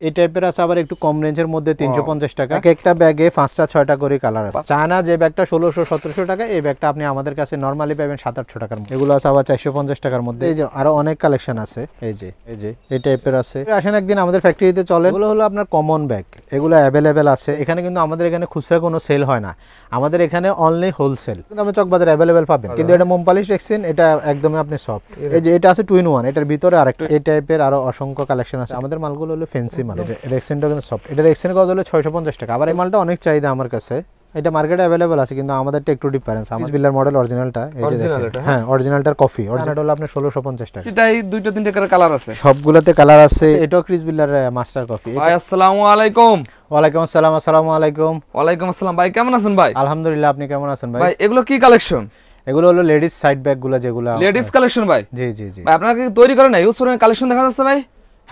এই টাইপের আছে আবার একটু কম রেঞ্জের মধ্যে 350 টাকা। এক একটা ব্যাগে 5টা 6টা করে কালার আছে। চায়না যে ব্যাগটা 1600-1700 টাকা, এই ব্যাগটা আপনি আমাদের কাছে নরমালি পাবেন 700-800 টাকার মধ্যে। এগুলো আছে আবার 450 টাকার মধ্যে। এই যে আরো অনেক কালেকশন আছে, এই যে এই টাইপের আছে। আসেন একদিন আমাদের ফ্যাক্টরিতে চলে। এগুলো হলো আপনার কমন ব্যাগ, এগুলো অ্যাভেলেবেল আছে এখানে, কিন্তু আমাদের এখানে খুচরা কোনো সেল হয় না, আমাদের এখানে অনলি হোলসেল। কিন্তু আমি চকবাজারে অ্যাভেলেবেল পাবেন, কিন্তু এটা মোমপালিশ রেক্সিন, এটা একদমই আপনি সফট। এই যে এটা আছে 2 in 1, এটার ভিতরে আরেকটা এই টাইপের আরো অসংখ্য কালেকশন আছে। আমাদের মালগুলো হলো ফ্যান্সি মাল, রেক্সিনটা কিন্তু সফট। এটা রেক্সিনের কত হলো 650 টাকা। আবার এই মালটা অনেক চাহিদা আমার কাছে, এটা মার্কেটে अवेलेबल আছে, কিন্তু আমাদেরটা একটু ডিফারেন্স। আমার বিল্লার মডেল অরিজিনালটা, এই যে দেখেন, হ্যাঁ অরিজিনালটার কফি, অরিজিনাল হলো আপনার 1650 টাকা। এটাই দুইটা তিনটা কালার আছে, সবগুলোতে কালার আছে। এটাও ক্রিস বিল্লার মাস্টার কফি। ভাই আসসালামু আলাইকুম। ওয়ালাইকুম আসসালাম। আসসালামু আলাইকুম। ওয়ালাইকুম আসসালাম। ভাই কেমন আছেন ভাই? আলহামদুলিল্লাহ, আপনি কেমন আছেন ভাই? ভাই এগুলো কি কালেকশন? এগুলো হলো লেডিস সাইড ব্যাগ গুলো, যেগুলো লেডিস কালেকশন ভাই। জি জি জি। ভাই আপনারা কি তৈরি করেন না? ইউজ করেন কালেকশন দেখা যাচ্ছে ভাই।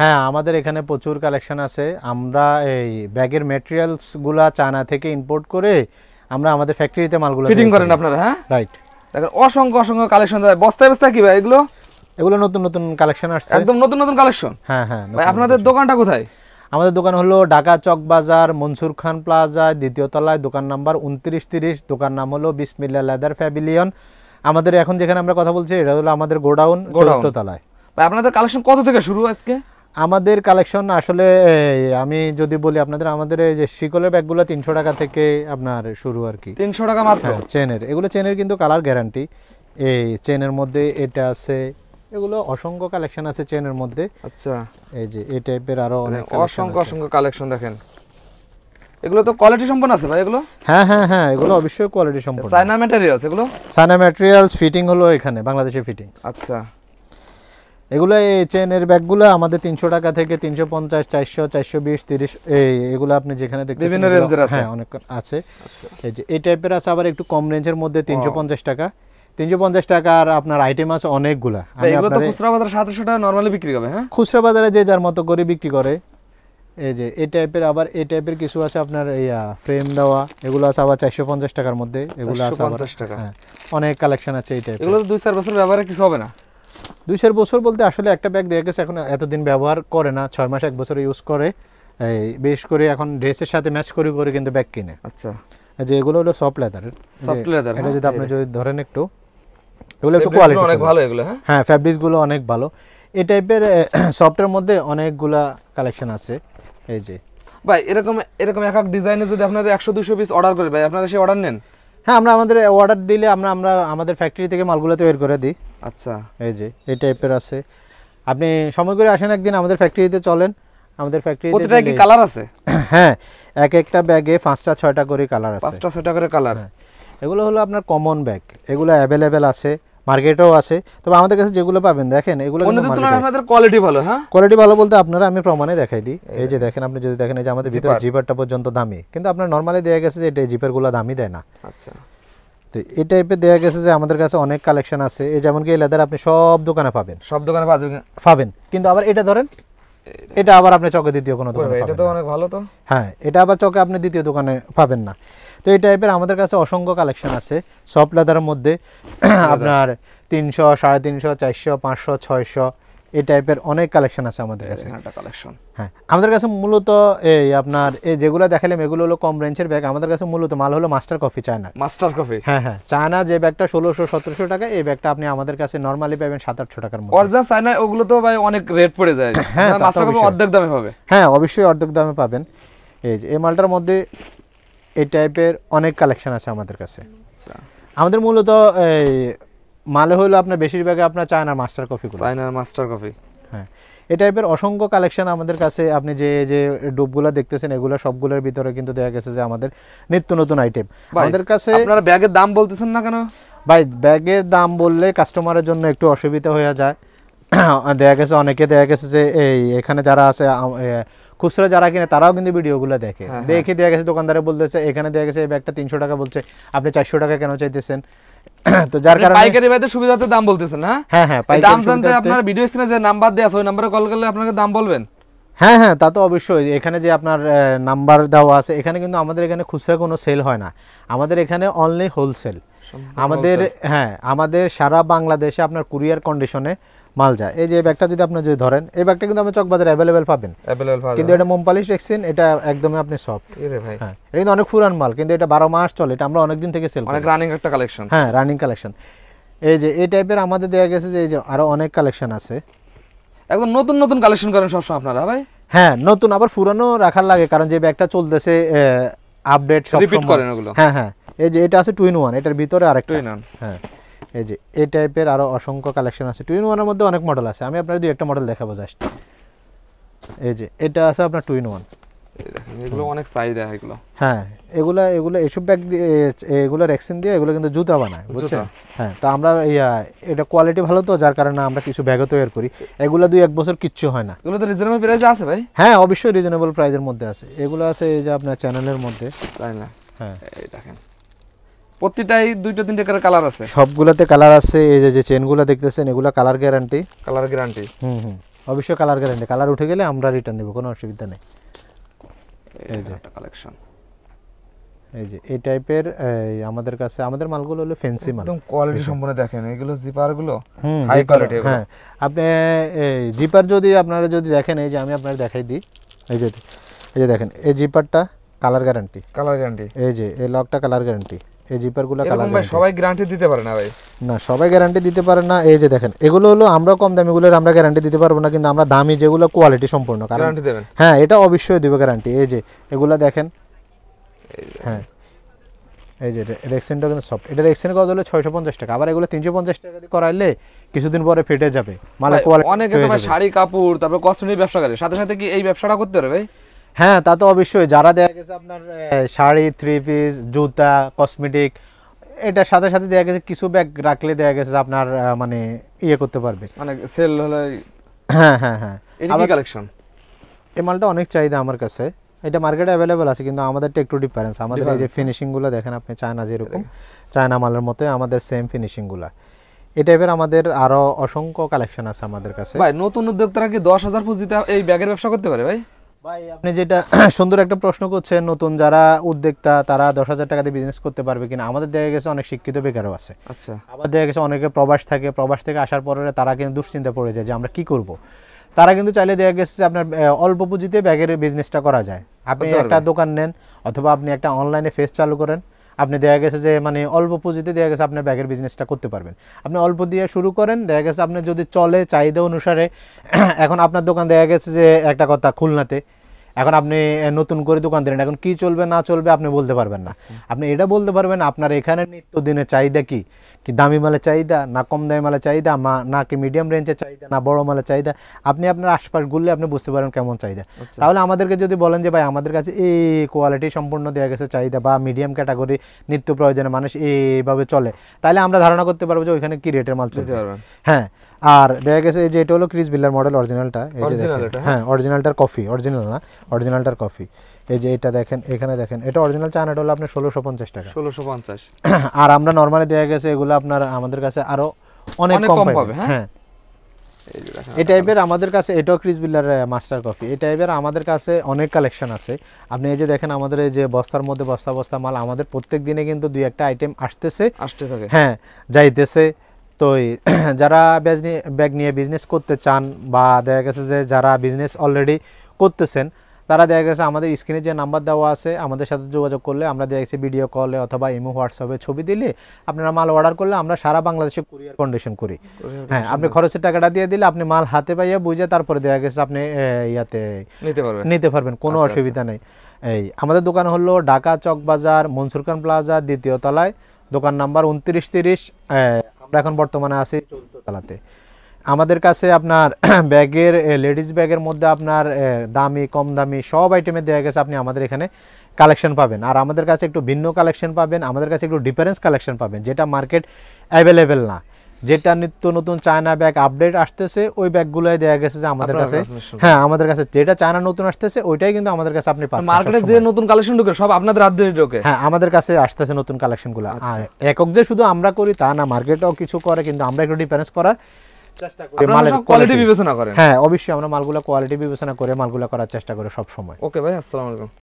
হ্যাঁ, আমাদের এখানে প্রচুর কালেকশন আছে। আমরা এই ব্যাগের ম্যাটেরিয়ালস গুলা চায়না থেকে ইম্পোর্ট করে আমরা আমাদের ফ্যাক্টরিতে মালগুলো ফিটিং করেন আপনারা? হ্যাঁ রাইট। দেখেন অসংখ্য অসংখ্য কালেকশন। বস্তায় বস্তায় কি ভাই এগুলো? এগুলো নতুন নতুন কালেকশন আসছে, একদম নতুন নতুন কালেকশন। হ্যাঁ হ্যাঁ। ভাই আপনাদের দোকানটা কোথায়? আমাদের দোকান হলো ঢাকা চক বাজার, মনসুর খান প্লাজা, দ্বিতীয় তলায়, দোকান নাম্বার 2930। দোকান নাম হলো বিসমিল্লাহ লেদার প্যাভিলিয়ন। আমাদের এখন যেখানে আমরা কথা বলছি এটা হলো আমাদের গোডাউন, 4th তলায়। ভাই আপনাদের কালেকশন কত থেকে শুরু আজকে? আমাদের কালেকশন আসলে আমি যদি বলি আপনাদের, আমাদের এই যে শিকলের ব্যাগগুলো 300 টাকা থেকে আপনার শুরু আর কি। 300 টাকা মাত্র? চেনের, এগুলো চেনের কিন্তু কালার গ্যারান্টি। এই চেনের মধ্যে এটা আছে, এগুলো অসংখ্য কালেকশন আছে চেনের মধ্যে। আচ্ছা, এই যে এই টাইপের আরো অনেক অসংখ্য অসংখ্য কালেকশন দেখেন। এগুলো তো কোয়ালিটি সম্পন্ন আছে ভাই এগুলো? হ্যাঁ হ্যাঁ হ্যাঁ, এগুলো অবশ্যই কোয়ালিটি সম্পন্ন। চায়না ম্যাটেরিয়ালস এগুলো? চায়না ম্যাটেরিয়ালস, ফিটিং হলো এখানে বাংলাদেশে ফিটিং। আচ্ছা, এগুলো এই চেনের ব্যাগগুলো আমাদের 300 টাকা থেকে 350, 400, 420, 30 এগুলো আপনি যেখানে দেখতেছেন বিভিন্ন রেঞ্জের আছে। হ্যাঁ অনেক আছে। এই যে এই টাইপের আছে আবার একটু কম রেঞ্জের মধ্যে 350 টাকা। 350 টাকার আপনার আইটেম আছে অনেকগুলা। এগুলো তো খুচরা বাজারে 700 টাকা নরমালি বিক্রি হবে। হ্যাঁ, খুচরা বাজারে যে যার মতো করে বিক্রি করে। এই যে এই টাইপের আবার এই টাইপের কিছু আছে আপনার ফ্রেম দেওয়া, এগুলো আছে আবার 450 টাকার মধ্যে। এগুলো আছে আবার হ্যাঁ অনেক কালেকশন আছে এই টাইপের। এগুলো তো 2-4 বছর ব্যবহারে কিছু হবে না? 2-4 বছর বলতে আসলে একটা ব্যাগ দেখা গেছে এখন এতদিন ব্যবহার করে না, 6 মাস 1 বছর ইউজ করে। এই বেশ করে এখন ড্রেসের সাথে ম্যাচ করে করে কিন্তু ব্যাগ কিনে। আচ্ছা, যে এগুলো হলো সফট লেদারের। সফট লেদার, এটা যদি আপনি যদি ধরেন একটু, এগুলো একটু কোয়ালিটি অনেক ভালো এগুলো। হ্যাঁ হ্যাঁ, ফ্যাব্রিক্স গুলো অনেক ভালো। এই টাইপের সফটের মধ্যে অনেকগুলা কালেকশন আছে। এই যে ভাই এরকম এরকম এক এক ডিজাইনে যদি আপনাদের 100-200 পিস অর্ডার করে ভাই, আপনারা সেই অর্ডার নেন? হ্যাঁ, আমরা আমাদের অর্ডার দিলে আমরা আমাদের ফ্যাক্টরি থেকে মালগুলো তৈরি করে দিই। আচ্ছা, এই যে এই টাইপের আছে। আপনি সময় করে আসেন একদিন আমাদের ফ্যাক্টরিতে চলেন। আমাদের ফ্যাক্টরিতে প্রতিটা কি কালার আছে? হ্যাঁ, এক একটা ব্যাগে 5টা 6টা করে কালার আছে। 5টা 6টা করে কালার। এগুলো হলো আপনার কমন ব্যাগ, এগুলো অ্যাভেলেবেল আছে, মার্কেটেও আছে। তবে আমাদের কাছে যেগুলো পাবেন দেখেন, এগুলো কিন্তু মার্কেটে আপনাদের কোয়ালিটি ভালো। হ্যাঁ, কোয়ালিটি ভালো বলতে আপনারা আমি প্রমাণে দেখাই দিই। এই যে দেখেন, আপনি যদি দেখেন এই যে আমাদের ভিতরে জিপারটা পর্যন্ত দামি, কিন্তু আপনার নরমালি দেয়া গেছে যে এটা জিপারগুলো দামি দেয় না। আচ্ছা, তো এই টাইপের দেয়া গেছে যে আমাদের কাছে অনেক কালেকশন আছে। এই যেমন কি এই লেদার আপনি সব দোকানে পাবেন, সব দোকানে পাবেন, কিন্তু আবার এটা ধরেন, এটা আবার আপনি চকে দ্বিতীয় কোনো দোকানে পাবেন না। এটা তো অনেক ভালো তো। হ্যাঁ, এটা আবার চকে আপনি দ্বিতীয় দোকানে পাবেন না। তো এই টাইপের আমাদের কাছে অসংখ্য কালেকশন আছে সফট লেদারের মধ্যে। আপনার 300, 350, 400, 500, 600 এই টাইপের অনেক কালেকশন আছে আমাদের কাছে। হ্যাঁ, আমাদের কাছে মূলত এই আপনার এই যেগুলো দেখালাম এগুলো হলো কম রেঞ্জের ব্যাগ। আমাদের কাছে মূলত মাল হলো master coffee, China master coffee. হ্যাঁ হ্যাঁ, চায়না যে ব্যাগটা 1600-1700 টাকা, এই ব্যাগটা আপনি আমাদের কাছে নরমালি পাবেন 700-800 টাকার মধ্যে। অরিজিনাল চায়না ওগুলো তো ভাই অনেক রেট পড়ে যায়। হ্যাঁ, মাস্টার কফি অর্ধেক দামে পাবে। হ্যাঁ, অবশ্যই অর্ধেক দামে পাবেন। এই যে এই মালটার মধ্যে এই টাইপের অনেক কালেকশন আছে আমাদের কাছে। আমাদের মূলত এই মালে হলো আপনার বেশিরভাগ আপনার চায়নার মাস্টার কফি, চায়নার মাস্টার কফি। হ্যাঁ, এই টাইপের অসংখ্য কালেকশন আমাদের কাছে। আপনি যে যে ডুবগুলো দেখতেছেন এগুলো সবগুলোর ভিতরে কিন্তু দেখা গেছে যে আমাদের নিত্য নতুন আইটেম আমাদের কাছে। আপনারা ব্যাগের দাম বলতেছেন না কেন ভাই? ব্যাগের দাম বললে কাস্টমারের জন্য একটু অসুবিধা হয়ে যায়। দেখা গেছে অনেকে দেখা গেছে যে এই এখানে যারা আছে খুচরা যারা কিনে তারাও কিন্তু ভিডিওগুলো দেখে দেখে দেখা গেছে দোকানদারে বলতেছে এখানে দেখা গেছে এই ব্যাগটা 300 টাকা বলছে, আপনি 400 টাকা কেন চাইতেছেন? তো যার কারণে পাইকারি ভাইদের সুবিধাতে দাম বলতেছেন। হ্যাঁ হ্যাঁ, দাম জানতে আপনার ভিডিও স্ক্রিনে যে নাম্বার দেয়া আছে ওই নম্বরে কল করলে আপনাকে দাম বলবেন। হ্যাঁ হ্যাঁ, তা তো অবশ্যই। এখানে যে আপনার নাম্বার দেওয়া আছে, এখানে কিন্তু আমাদের এখানে খুচরা কোনো সেল হয় না, আমাদের এখানে অনলি হোলসেল। আমাদের হ্যাঁ, আমাদের সারা বাংলাদেশে আপনার কুরিয়ার কন্ডিশনে মাল যায়। এই যে ব্যাগটা যদি আপনি যদি ধরেন, এই ব্যাগটা কিন্তু আপনি চকবাজারে অ্যাভেলেবেল পাবেন, কিন্তু এটা মোমপালিশ রেক্সিন, এটা একদমই আপনি সফট। ভাই হ্যাঁ, এটা কিন্তু অনেক পুরান মাল, কিন্তু এটা 12 মাস চলে, এটা আমরা অনেক দিন থেকে সেল করি, অনেক রানিং একটা কালেকশন। হ্যাঁ রানিং কালেকশন। এই যে এই টাইপের আমাদের দেয়া গেছে যে এই যে আরো অনেক কালেকশন আছে, একদম নতুন নতুন কালেকশন করেন সবসময় আপনারা ভাই? হ্যাঁ নতুন আবার পুরানো রাখার লাগে, কারণ যে ব্যাগটা চলতেছে আপডেট সব রিপিট করেন ওগুলো। হ্যাঁ হ্যাঁ, এই যে এটা আছে 2 in 1, এটার ভিতরে আরেকটা 2 in 1। হ্যাঁ, এই যে এই টাইপের আরো অসংখ্য কালেকশন আছে। 2 in 1 এর মধ্যে অনেক মডেল আছে, আমি আপনাদের দুই একটা মডেল দেখাবো জাস্ট। এই যে এটা আছে আপনার 2 in 1, এগুলো অনেক চাহিদা এগুলো। হ্যাঁ এগুলা এসব ব্যাগ দিয়ে, এগুলো রেক্সিন দিয়ে এগুলো কিন্তু জুতা বানায়, বুঝছেন? হ্যাঁ, তো আমরা এটা কোয়ালিটি ভালো, তো যার কারণে আমরা কিছু ব্যাগও তৈরি করি। এগুলো 2-1 বছর কিচ্ছু হয় না। এগুলো তো রিজনেবল প্রাইসে আছে ভাই? হ্যাঁ অবশ্যই রিজনেবল প্রাইসের মধ্যে আছে। এগুলো আছে এই যে আপনার চ্যানেলের মধ্যে, তাই না? হ্যাঁ এই দেখেন প্রতিটাই 2-3 করে কালার আছে, সবগুলোতে কালার আছে। এই যে চেনগুলো দেখতেছেন, এগুলো কালার গ্যারান্টি। Colour guarantee? অবশ্যই কালার গ্যারান্টি, কালার উঠে গেলে আমরা রিটার্ন নেব, কোনো অসুবিধা নেই। এই যে একটা কালেকশন, এই যে এই টাইপের আমাদের কাছে, আমাদের মালগুলো হলো ফ্যান্সি মাল, একদম কোয়ালিটি সম্পূর্ণ। দেখেন এগুলো জিপার গুলো হাই হাই কোয়ালিটি। হ্যাঁ, আপনি এই জিপার যদি আপনারা যদি দেখেন, এই যে আমি আপনাদের দেখাই দিই, এই যে দেখেন এই জিপারটা কালার গ্যারান্টি, কালার গ্যারান্টি। এই যে এই লকটা কালার গ্যারান্টি, এই জিপারগুলো কালার এরকম ভাই সবাই গ্যারান্টি দিতে পারে না ভাই? না, সবাই গ্যারান্টি দিতে পারে না। এই যে দেখেন এগুলো হলো আমরা কম দামিগুলোর আমরা গ্যারান্টি দিতে পারবো না, কিন্তু আমরা দামি যেগুলো কোয়ালিটি সম্পূর্ণ গ্যারান্টি দেবেন। হ্যাঁ, এটা অবশ্যই দিব গ্যারান্টি। এই যে এগুলো দেখেন, হ্যাঁ এই যে রেক্সিনটা কিন্তু সফট, এটা রেক্সিনের গজ হলো 650 টাকা, আবার এগুলো 350 টাকা দিয়ে করাইলে কিছুদিন পরে ফেটে যাবে মালের কোয়ালিটি। অনেকে তো ভাই শাড়ি কাপড় তারপর কসমেটিক ব্যবসা করে, সাথে সাথে কি এই ব্যবসাটা করতে পারে ভাই? হ্যাঁ, তা তো অবশ্যই। যারা দেখা গেছে আপনার শাড়ি, 3 পিস, জুতা, কসমেটিক, এটার সাথে সাথে দেখা গেছে কিছু ব্যাগ রাখলে দেখা গেছে আপনার মানে করতে পারবে, মানে সেল হলে। হ্যাঁ হ্যাঁ হ্যাঁ, এটা কি কালেকশন? এই মালটা অনেক চাহিদা আমার কাছে, এটা মার্কেটে অ্যাভেলেবল আছে, কিন্তু আমাদেরটা একটু ডিফারেন্স। আমাদের এই যে ফিনিশিংগুলো দেখেন আপনি, চায়না যেরকম, চায়না মালের মতো আমাদের সেম ফিনিশিংগুলো। এই টাইপের আমাদের আরো অসংখ্য কালেকশন আছে আমাদের কাছে। ভাই নতুন উদ্যোক্তারা কি 10,000 পুঁজিতে এই ব্যাগের ব্যবসা করতে পারে ভাই? ভাই আপনি যেটা সুন্দর একটা প্রশ্ন করছেন, নতুন যারা উদ্যোক্তা তারা 10,000 টাকা দিয়ে বিজনেস করতে পারবে কিনা, আমাদের দেখা গেছে অনেক শিক্ষিত বেকারও আছে। আচ্ছা, আবার দেখা গেছে অনেকে প্রবাস থাকে, প্রবাস থেকে আসার পরে তারা কিন্তু দুশ্চিন্তা পড়ে যায় যে আমরা কি করব। তারা কিন্তু চাইলে দেখা গেছে যে আপনার অল্প পুঁজিতে ব্যাগের বিজনেসটা করা যায়। আপনি একটা দোকান নেন, অথবা আপনি একটা অনলাইনে পেজ চালু করেন, আপনি দেখা গেছে যে মানে অল্প পুঁজিতে দেখা গেছে আপনার ব্যাগের বিজনেসটা করতে পারবেন। আপনি অল্প দিয়ে শুরু করেন, দেখা গেছে আপনি যদি চলে চাহিদা অনুসারে। এখন আপনার দোকান দেখা গেছে যে একটা কথা খুলনাতে, এখন আপনি নতুন করে দোকান দিলেন, এখন কি চলবে না চলবে আপনি বলতে পারবেন না। আপনি এটা বলতে পারবেন আপনার এখানে নিত্যদিনের চাহিদা কি, কি দামি মালের চাহিদা না কম দামি মালের চাহিদা, না কি মিডিয়াম রেঞ্জের চাহিদা না বড় মালের চাহিদা। আপনি আপনার আশপাশ ঘুরলে আপনি বুঝতে পারবেন কেমন চাহিদা। তাহলে আমাদেরকে যদি বলেন যে ভাই আমাদের কাছে এই কোয়ালিটি সম্পূর্ণ দেওয়া গেছে চাহিদা, বা মিডিয়াম ক্যাটাগরি নিত্য প্রয়োজনে মানুষ এইভাবে চলে, তাহলে আমরা ধারণা করতে পারবো যে ওইখানে কি রেটের মাল চলতে পারবে। হ্যাঁ, আর দেখা গেছে এই যে এটা হলো ক্রিস বিল্লার মডেল অরিজিনালটা, এই যে দেখেন, হ্যাঁ অরিজিনালটার কফি, অরিজিনাল না অরিজিনালটার কফি। এই যে এটা দেখেন, এখানে দেখেন, এটা অরিজিনাল চায়নাটা হলো আপনার 1650 টাকা। 1650। আর আমরা নরমালি দেখা গেছে এগুলো আপনার আমাদের কাছে আরো অনেক কম পাবে। হ্যাঁ, এই টাইপের আমাদের কাছে, এটাও ক্রিস বিল্লার মাস্টার কফি, এই টাইপের আমাদের কাছে অনেক কালেকশন আছে। আপনি এই যে দেখেন আমাদের এই যে বস্তার মধ্যে বস্তা বস্তা মাল, আমাদের প্রত্যেক দিনে কিন্তু 2-1টা আইটেম আসতে থাকে, হ্যাঁ যাইতেছে। তো যারা ব্যাগ নিয়ে বিজনেস করতে চান, বা দেখা গেছে যে যারা বিজনেস অলরেডি করতেছেন, তারা দেখা গেছে আমাদের স্ক্রিনে যে নাম্বার দেওয়া আছে আমাদের সাথে যোগাযোগ করলে, আমরা দেখা গেছে ভিডিও কলে অথবা ইমো হোয়াটসঅ্যাপে ছবি দিলে আপনারা মাল অর্ডার করলে আমরা সারা বাংলাদেশে কুরিয়ার কন্ডিশন করি। হ্যাঁ, আপনি খরচের টাকাটা দিয়ে দিলে আপনি মাল হাতে পাইয়া বুঝে তারপরে দেখা গেছে আপনি ইয়াতে নিতে পারবেন, কোনো অসুবিধা নেই। এই আমাদের দোকান হলো ঢাকা চকবাজার মনসুর খান প্লাজা 2য় তলায়, দোকান নাম্বার 2930। আমরা এখন বর্তমানে আছি 4th তলাতে। আমাদের কাছে আপনার ব্যাগের, লেডিস ব্যাগের মধ্যে আপনার দামি কম দামি সব আইটেমে দেওয়া গেছে, আপনি আমাদের এখানে কালেকশন পাবেন। আর আমাদের কাছে একটু ভিন্ন কালেকশন পাবেন, আমাদের কাছে একটু ডিফারেন্স কালেকশন পাবেন, যেটা মার্কেট অ্যাভেলেবেল না, যেটা নিত্য নতুন চায়না ব্যাগ আপডেট আসতেছে ওই ব্যাগগুলোই দেওয়া গেছে যে আমাদের কাছে। হ্যাঁ, আমাদের কাছে যেটা চায়না নতুন আসতেছে ওইটাই কিন্তু আমাদের কাছে আপনি পাচ্ছেন। মার্কেটে যে নতুন কালেকশন ঢোকে সব আপনাদের হাত ধরে ঢোকে। হ্যাঁ, আমাদের কাছে আসতেছে নতুন কালেকশনগুলো। আর একক যে শুধু আমরা করি তা না, মার্কেটও কিছু করে, কিন্তু আমরা একটু ডিফারেন্স করার চেষ্টা করি, মালের কোয়ালিটি বিবেচনা করেন। হ্যাঁ অবশ্যই আমরা মালগুলো কোয়ালিটি বিবেচনা করে মালগুলো করার চেষ্টা করি সব সময়। ওকে ভাই, আসসালামু আলাইকুম।